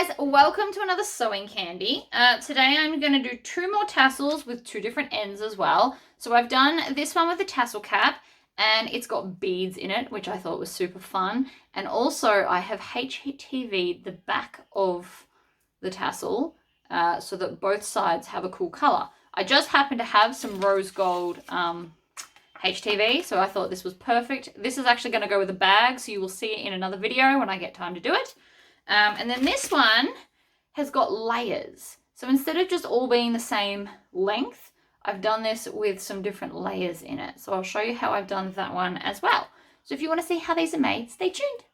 guys, welcome to another sewing candy. Today I'm going to do 2 more tassels with 2 different ends as well. So I've done this one with the tassel cap and it's got beads in it, which I thought was super fun. And also I have HTV'd the back of the tassel so that both sides have a cool color. I just happen to have some rose gold HTV, so I thought this was perfect. This is actually going to go with a bag, so you will see it in another video when I get time to do it. And then this one has got layers. So instead of just all being the same length, I've done this with some different layers in it. So I'll show you how I've done that one as well. So if you want to see how these are made, stay tuned.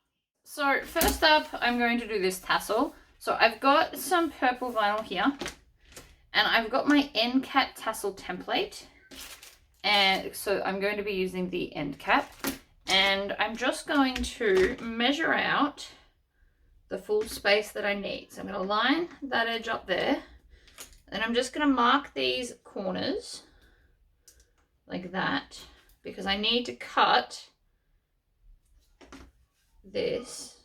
So first up, I'm going to do this tassel. So I've got some purple vinyl here, and I've got my end cap tassel template. And so I'm going to be using the end cap, and I'm just going to measure out the full space that I need. So I'm going to line that edge up there, and I'm just going to mark these corners like that because I need to cut this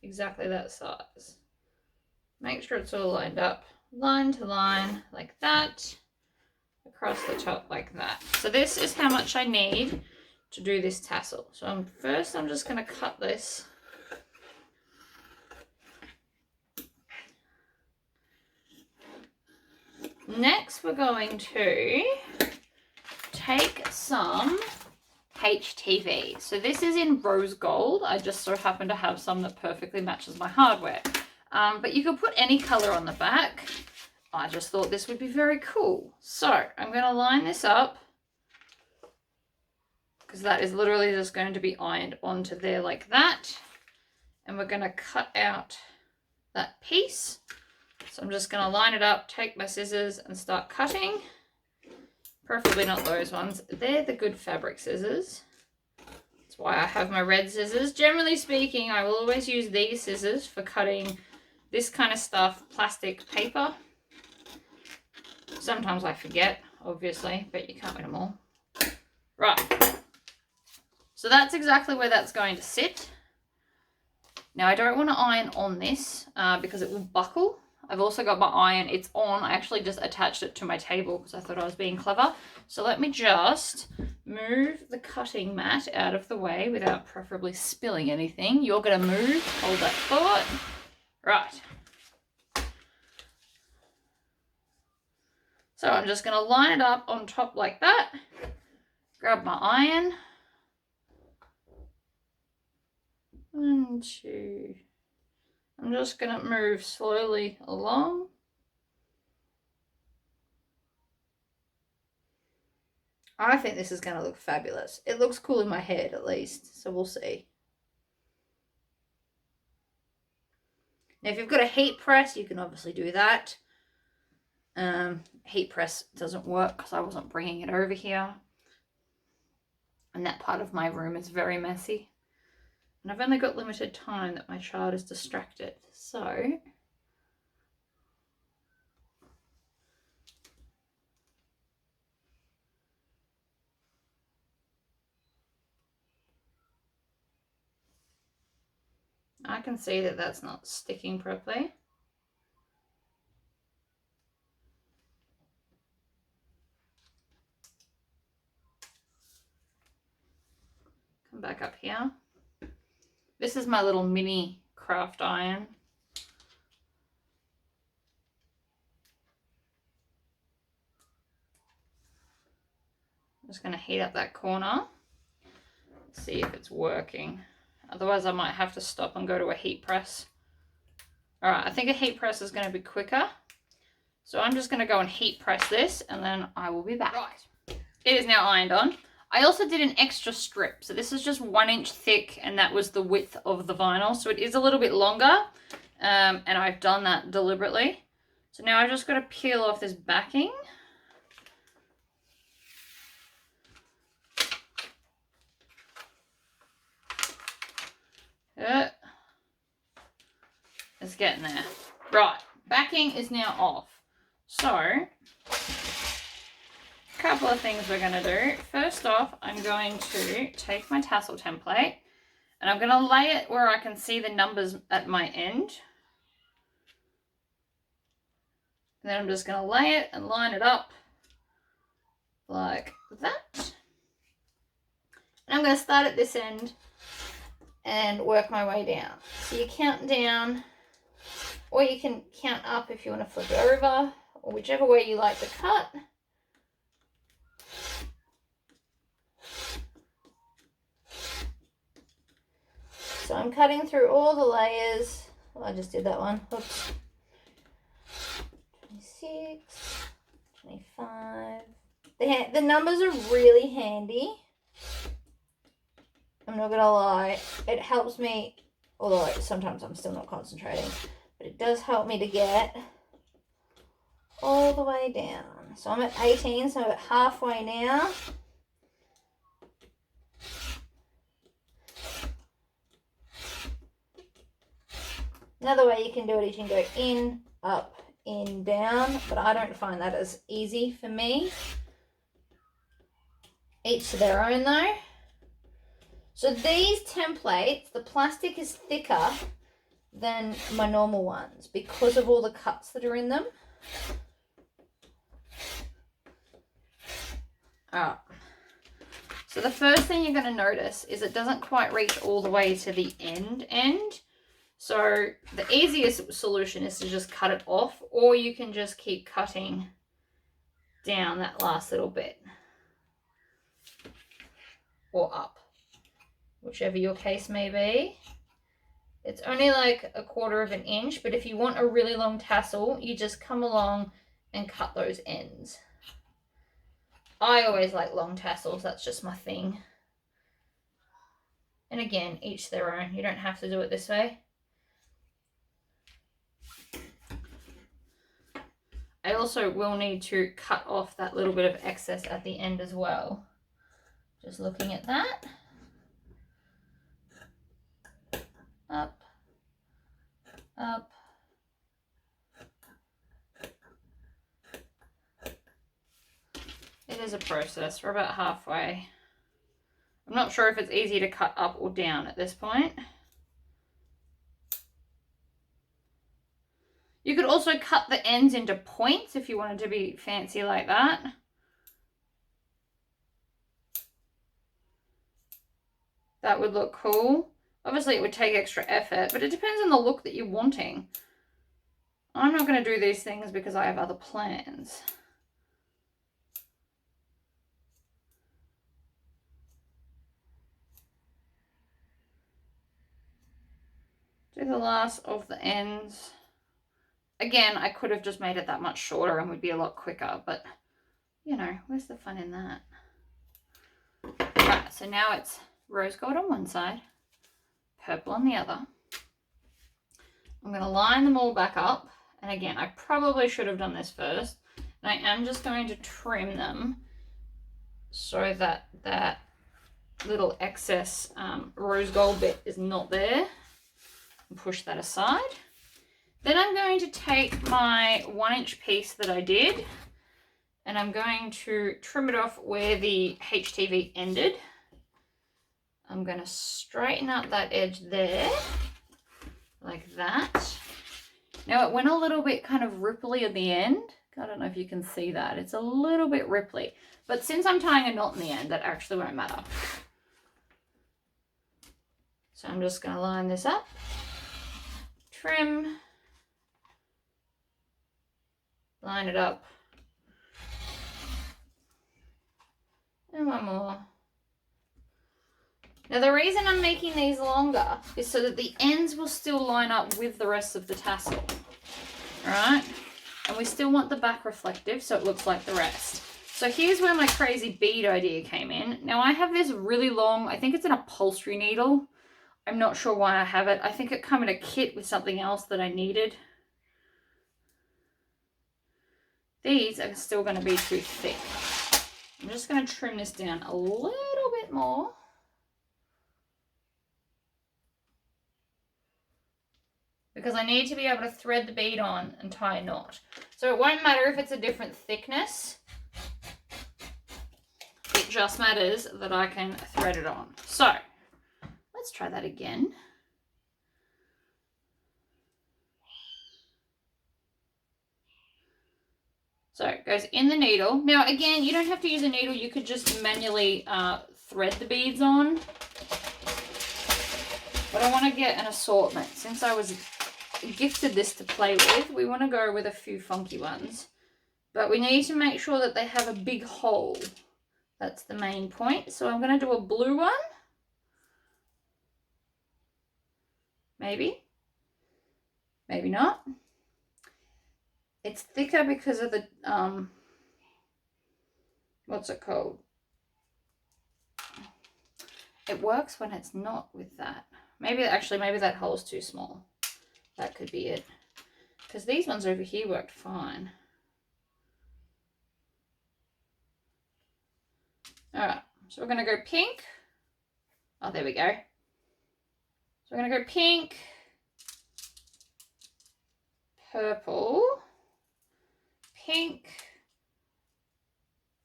exactly that size. Make sure it's all lined up, line to line like that, across the top like that. So this is how much I need to do this tassel. So first I'm just going to cut this. Next, we're going to take some HTV. So this is in rose gold. I just so happen to have some that perfectly matches my hardware. But you could put any color on the back. I just thought this would be very cool. So I'm going to line this up because that is literally just going to be ironed onto there like that. And we're going to cut out that piece. So I'm just going to line it up, take my scissors and start cutting. Preferably not those ones. They're the good fabric scissors. That's why I have my red scissors. Generally speaking, I will always use these scissors for cutting this kind of stuff, plastic, paper. Sometimes I forget, obviously, but you can't win them all. Right. So that's exactly where that's going to sit. Now I don't want to iron on this because it will buckle. I've also got my iron, it's on. I actually just attached it to my table because I thought I was being clever. So let me just move the cutting mat out of the way without preferably spilling anything. You're going to move, hold that thought. Right. So I'm just going to line it up on top like that. Grab my iron. 1, 2. I'm just going to move slowly along. I think this is going to look fabulous. It looks cool in my head at least, so we'll see. Now if you've got a heat press, you can obviously do that. Heat press doesn't work because I wasn't bringing it over here. And that part of my room is very messy. And I've only got limited time that my child is distracted. So I can see that that's not sticking properly. Come back up here. This is my little mini craft iron. I'm just going to heat up that corner. See if it's working. Otherwise I might have to stop and go to a heat press. Alright, I think a heat press is going to be quicker. So I'm just going to go and heat press this and then I will be back. Right. It is now ironed on. I also did an extra strip. So this is just 1 inch thick and that was the width of the vinyl. So it is a little bit longer and I've done that deliberately. So now I've just got to peel off this backing. It's getting there. Right, backing is now off. So, a couple of things we're going to do. First off, I'm going to take my tassel template and I'm going to lay it where I can see the numbers at my end. And then I'm just going to lay it and line it up like that. And I'm going to start at this end and work my way down. So you count down, or you can count up if you want to flip it over, or whichever way you like to cut. So I'm cutting through all the layers. Well, I just did that one. Oops. 26, 25. The numbers are really handy. I'm not gonna lie. It helps me, although sometimes I'm still not concentrating, but it does help me to get all the way down. So I'm at 18, so I'm at halfway now. Another way you can do it is you can go in, up, in, down, but I don't find that as easy for me. Each to their own though. So these templates, the plastic is thicker than my normal ones because of all the cuts that are in them. Alright. So the first thing you're going to notice is it doesn't quite reach all the way to the end. So the easiest solution is to just cut it off, or you can just keep cutting down that last little bit or up, whichever your case may be. It's only like 1/4 of an inch, but if you want a really long tassel, you just come along and cut those ends. I always like long tassels, that's just my thing. And again, each their own, you don't have to do it this way. I also will need to cut off that little bit of excess at the end as well. Just looking at that. Up, up. It is a process. We're about halfway. I'm not sure if it's easy to cut up or down at this point. You could also cut the ends into points if you wanted to be fancy like that. That would look cool. Obviously, it would take extra effort, but it depends on the look that you're wanting. I'm not going to do these things because I have other plans. Do the last of the ends. Again, I could have just made it that much shorter and would be a lot quicker, but you know, where's the fun in that? Right, so now it's rose gold on one side, purple on the other. I'm going to line them all back up. And again, I probably should have done this first. And I am just going to trim them so that that little excess rose gold bit is not there. And push that aside. Then I'm going to take my 1-inch piece that I did, and I'm going to trim it off where the HTV ended. I'm going to straighten out that edge there, like that. Now it went a little bit kind of ripply at the end. I don't know if you can see that. It's a little bit ripply. But since I'm tying a knot in the end, that actually won't matter. So I'm just going to line this up, trim, line it up, and one more. Now the reason I'm making these longer is so that the ends will still line up with the rest of the tassel, alright? And we still want the back reflective so it looks like the rest. So here's where my crazy bead idea came in. Now I have this really long, I think it's an upholstery needle. I'm not sure why I have it. I think it came in a kit with something else that I needed. These are still going to be too thick. I'm just going to trim this down a little bit more. Because I need to be able to thread the bead on and tie a knot. So it won't matter if it's a different thickness. It just matters that I can thread it on. So let's try that again. So it goes in the needle. Now again, you don't have to use a needle. You could just manually thread the beads on. But I want to get an assortment. Since I was gifted this to play with, we want to go with a few funky ones. But we need to make sure that they have a big hole. That's the main point. So I'm going to do a blue one. Maybe. Maybe not. It's thicker because of the, what's it called? It works when it's not with that. Maybe that hole's too small. That could be it. Because these ones over here worked fine. Alright, so we're going to go pink. Oh, there we go. So we're going to go pink, purple, pink,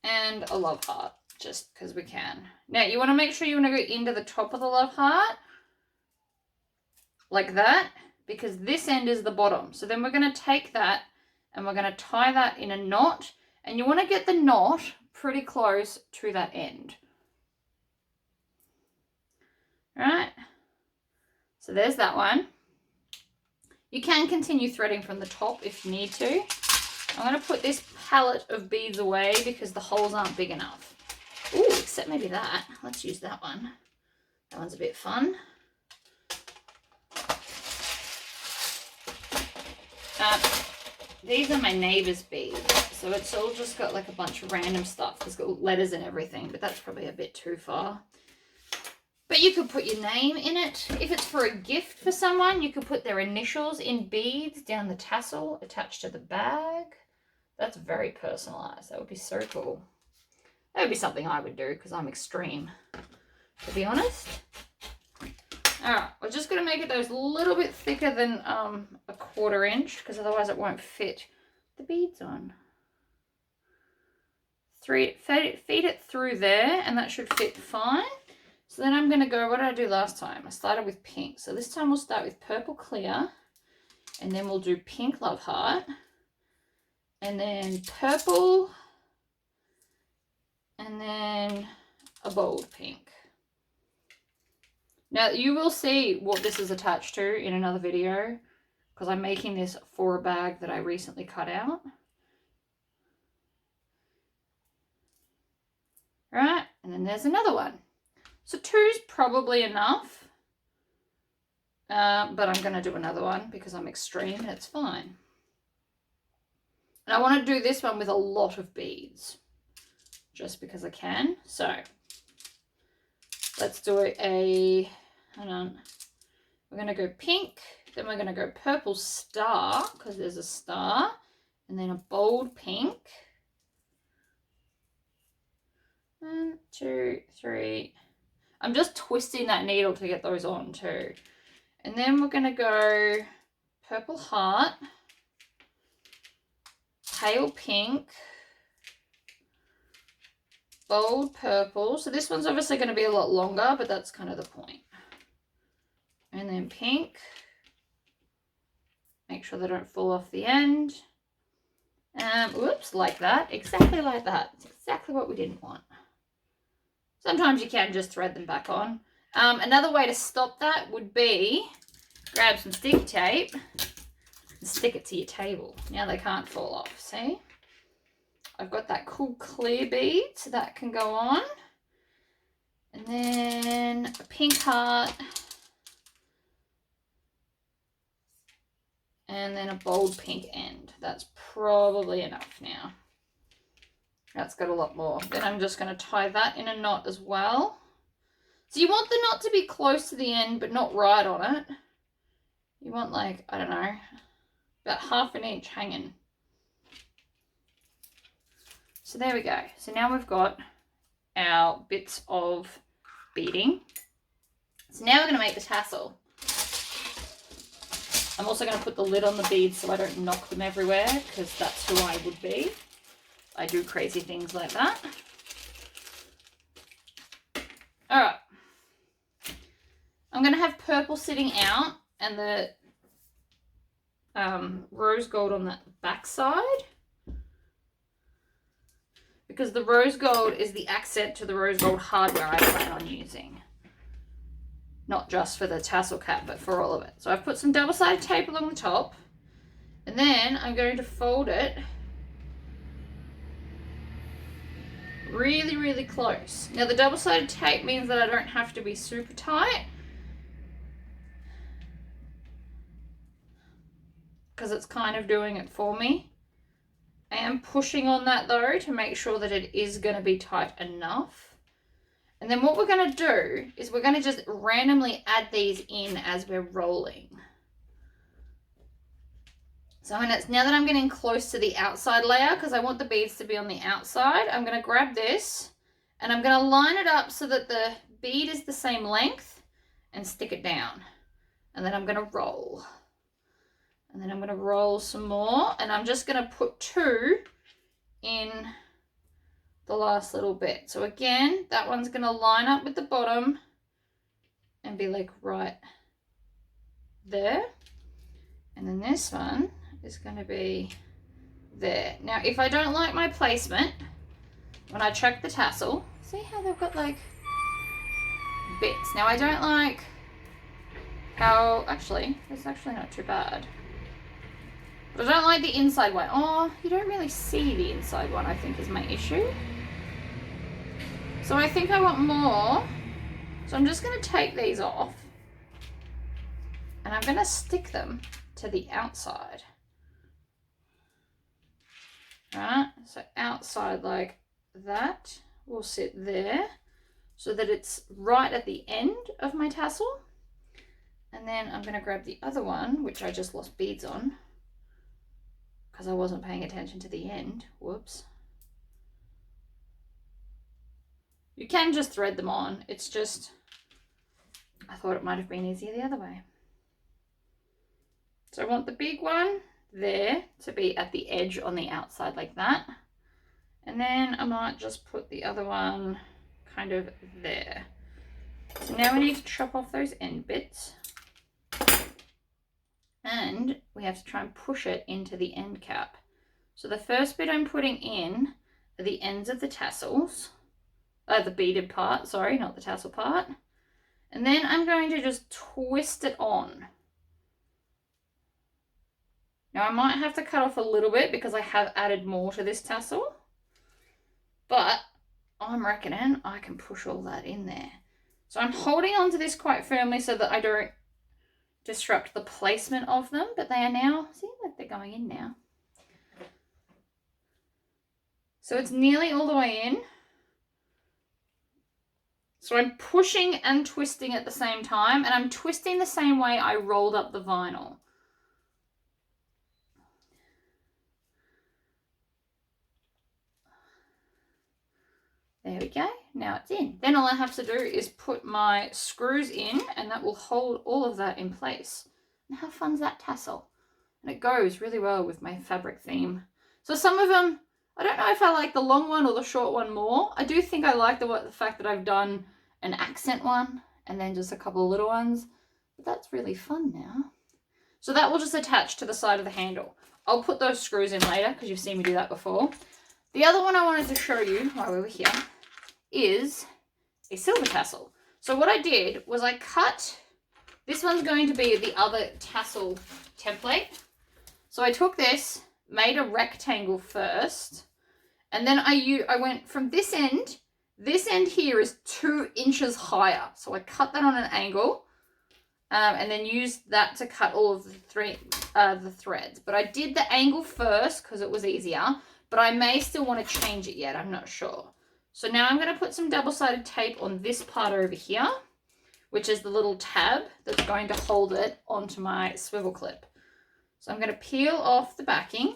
and a love heart, just because we can. Now, you want to make sure you want to go into the top of the love heart, like that, because this end is the bottom. So then we're going to take that and we're going to tie that in a knot, and you want to get the knot pretty close to that end. All right, so there's that one. You can continue threading from the top if you need to. I'm going to put this palette of beads away because the holes aren't big enough. Ooh, except maybe that. Let's use that one. That one's a bit fun. These are my neighbour's beads, so it's all just got like a bunch of random stuff. It's got letters and everything, but that's probably a bit too far. But you could put your name in it. If it's for a gift for someone, you could put their initials in beads down the tassel attached to the bag. That's very personalised. That would be so cool. That would be something I would do because I'm extreme, to be honest. Alright, we're just going to make it those a little bit thicker than a 1/4 inch because otherwise it won't fit the beads on. Feed it through there and that should fit fine. So then I'm going to go, what did I do last time? I started with pink. So this time we'll start with purple clear and then we'll do pink love heart and then purple and then a bold pink. Now you will see what this is attached to in another video because I'm making this for a bag that I recently cut out. Right, and then there's another one. So 2's probably enough, but I'm going to do another one because I'm extreme and it's fine. And I want to do this one with a lot of beads, just because I can. So let's do a, hang on, we're going to go pink, then we're going to go purple star, because there's a star, and then a bold pink. 1, 2, 3. I'm just twisting that needle to get those on too. And then we're going to go purple heart, pale pink, bold purple. So this one's obviously going to be a lot longer, but that's kind of the point. And then pink. Make sure they don't fall off the end. Whoops, like that. Exactly like that. It's exactly what we didn't want. Sometimes you can just thread them back on. Another way to stop that would be grab some sticky tape and stick it to your table. Now they can't fall off, see? I've got that cool clear bead, so that can go on. And then a pink heart. And then a bold pink end. That's probably enough now. That's got a lot more. Then I'm just going to tie that in a knot as well. So you want the knot to be close to the end, but not right on it. You want like, I don't know, about 1/2 inch hanging. So there we go. So now we've got our bits of beading. So now we're going to make the tassel. I'm also going to put the lid on the beads so I don't knock them everywhere, because that's who I would be. I do crazy things like that. All right. I'm going to have purple sitting out and the rose gold on that back side. because the rose gold is the accent to the rose gold hardware I plan on using. Not just for the tassel cap, but for all of it. So I've put some double-sided tape along the top, and then I'm going to fold it really, really close. Now the double-sided tape means that I don't have to be super tight, because it's kind of doing it for me. I am pushing on that though to make sure that it is going to be tight enough. And then what we're going to do is we're going to just randomly add these in as we're rolling. So now that I'm getting close to the outside layer, because I want the beads to be on the outside, I'm going to grab this and I'm going to line it up so that the bead is the same length and stick it down. And then I'm going to roll. And then I'm going to roll some more, and I'm just going to put 2 in the last little bit. So again, that one's going to line up with the bottom and be like right there. And then this one is going to be there. Now, if I don't like my placement, when I check the tassel, see how they've got like bits. Now, I don't like how, actually, it's actually not too bad. But I don't like the inside one. Oh, you don't really see the inside one, I think, is my issue. So I think I want more. So I'm just going to take these off. And I'm going to stick them to the outside. Right, so outside like that will sit there so that it's right at the end of my tassel. And then I'm going to grab the other one, which I just lost beads on, because I wasn't paying attention to the end. Whoops. You can just thread them on. It's just, I thought it might have been easier the other way. So I want the big one there to be at the edge on the outside like that. And then I might just put the other one kind of there. So now we need to chop off those end bits. And we have to try and push it into the end cap. So the first bit I'm putting in are the ends of the tassels. The beaded part, sorry, not the tassel part. And then I'm going to just twist it on. Now I might have to cut off a little bit because I have added more to this tassel. But I'm reckoning I can push all that in there. So I'm holding onto this quite firmly so that I don't disrupt the placement of them, but they are now, see, like they're going in now. So it's nearly all the way in. So I'm pushing and twisting at the same time, and I'm twisting the same way I rolled up the vinyl. There we go. Now it's in. Then all I have to do is put my screws in, and that will hold all of that in place. And how fun's that tassel? And it goes really well with my fabric theme. So some of them, I don't know if I like the long one or the short one more. I do think I like the fact that I've done an accent one and then just a couple of little ones. But that's really fun now. So that will just attach to the side of the handle. I'll put those screws in later because you've seen me do that before. The other one I wanted to show you while we were here is a silver tassel. So what I did was I cut, this one's going to be the other tassel template. So I took this, made a rectangle first, and then I went from this end here is 2 inches higher. So I cut that on an angle and then used that to cut all of the threads. But I did the angle first because it was easier, but I may still want to change it yet. I'm not sure. So now I'm going to put some double-sided tape on this part over here, which is the little tab that's going to hold it onto my swivel clip. So I'm going to peel off the backing.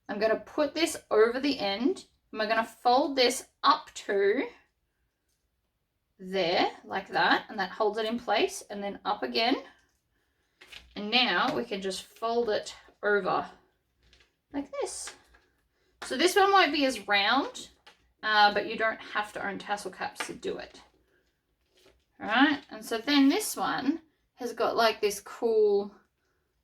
I'm going to put this over the end, and we're going to fold this up to there, like that, and that holds it in place, and then up again. And now we can just fold it over like this. So this one won't be as round, but you don't have to own tassel caps to do it. All right, and so then this one has got like this cool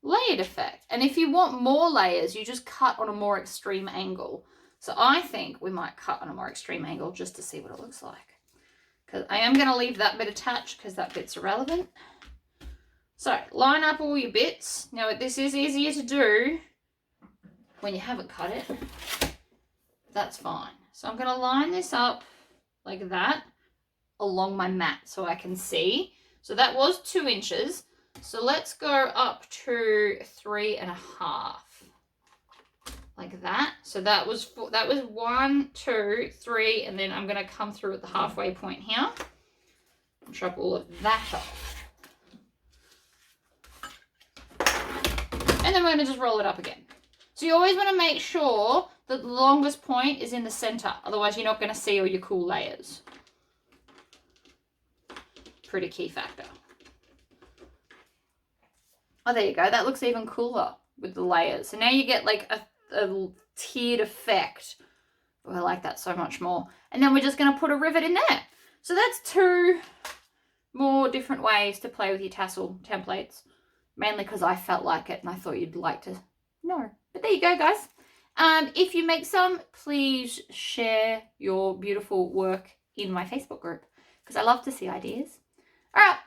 layered effect. And if you want more layers, you just cut on a more extreme angle. So I think we might cut on a more extreme angle just to see what it looks like. Because I am going to leave that bit attached because that bit's irrelevant. So line up all your bits. Now this is easier to do when you haven't cut it. That's fine. So I'm going to line this up like that along my mat so I can see. So that was 2 inches. So let's go up to 3.5. Like that. So that was 1, 2, 3, and then I'm going to come through at the halfway point here and chop all of that off. And then we're going to just roll it up again. So you always want to make sure that the longest point is in the center. Otherwise, you're not going to see all your cool layers. Pretty key factor. Oh, there you go. That looks even cooler with the layers. So now you get like a tiered effect. Oh, I like that so much more. And then we're just going to put a rivet in there. So that's 2 more different ways to play with your tassel templates. Mainly because I felt like it and I thought you'd like to know. But there you go, guys. If you make some, please share your beautiful work in my Facebook group because I love to see ideas. All right.